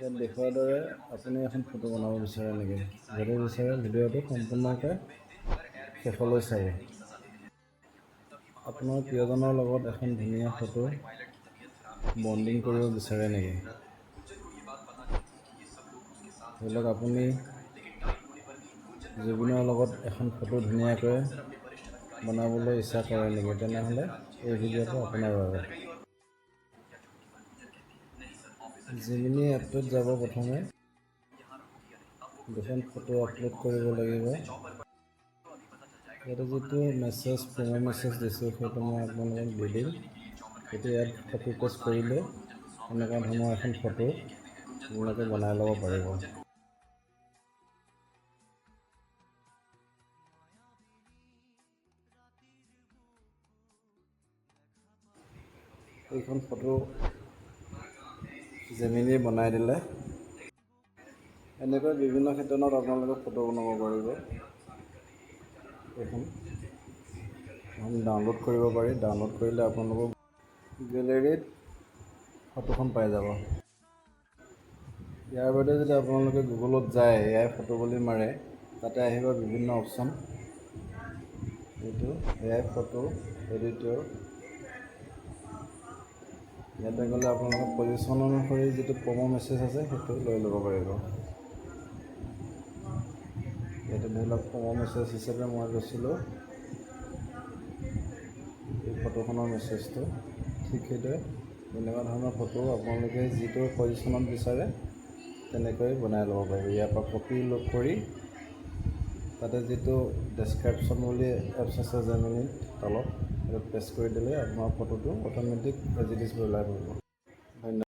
ইয়াত দেখুৱাৰ দৰে আপুনি এখন ফটো বনাব বিচাৰে নেকি? যদি বিচাৰে ভিডিঅ'টো সম্পূৰ্ণকৈ শেষলৈ চাব। আপোনাৰ প্ৰিয়জনৰ লগত এখন ধুনীয়া ফটো বণ্ডিং কৰিব বিচাৰে নেকি? ধৰি লওক আপুনি জুবিনৰ লগত এখন ফটো ধুনীয়াকৈ বনাবলৈ ইচ্ছা কৰে নেকি? তেনেহ'লে এই ভিডিঅ'টো আপোনাৰ বাবে। জেমিনি এপটোত যাব প্ৰথমে দুখন ফটো আপলোড কৰিব লাগিব। ইয়াতে যিটো মেছেজ প্ৰেমৰ মেছেজ দিছোঁ সেইটো মই আপোনালোকক দি দিম। সেইটো ইয়াত কপি পেষ্ট কৰিলে এনেকুৱা ধৰণৰ এখন ফটো আপোনালোকে বনাই ল'ব পাৰিব। এইখন ফটো জেমিনি বনাই দিলে এনেকৈ বিভিন্ন ক্ষেত্ৰত আপোনালোকে ফটো বনাব পাৰিব। এইখন ডাউনলোড কৰিব পাৰি। ডাউনলোড কৰিলে আপোনালোকক গেলেৰীত ফটোখন পাই যাব। ইয়াৰ বাদে যদি আপোনালোকে গুগলত যায় এআই ফটো বুলি মাৰে, তাতে আহিব বিভিন্ন অপশ্যন। এইটো এআই ফটো এডিটৰ। ইয়াতে গ'লে আপোনালোকৰ পজিশ্যন অনুসৰি যিটো প্ৰম' মেছেজ আছে সেইটো লৈ ল'ব পাৰিব। ইয়াতে ধৰি লওক প্ৰম' মেছেজ হিচাপে মই লৈছিলোঁ এই ফটোখনৰ মেছেজটো। ঠিক সেইদৰে এনেকুৱা ধৰণৰ ফটো আপোনালোকে যিটো পজিশ্যনত বিচাৰে তেনেকৈ বনাই ল'ব পাৰিব। ইয়াৰ পৰা কপি লোড কৰি তাতে যিটো ডেছক্ৰিপশ্যন বুলি এপছ আছে জেমিনিত তলত সেইটো পেষ্ট কৰি দিলে আপোনাৰ ফটোটো অট'মেটিক এজ ইট ইজ ওলাই পৰিব। ধন্যবাদ।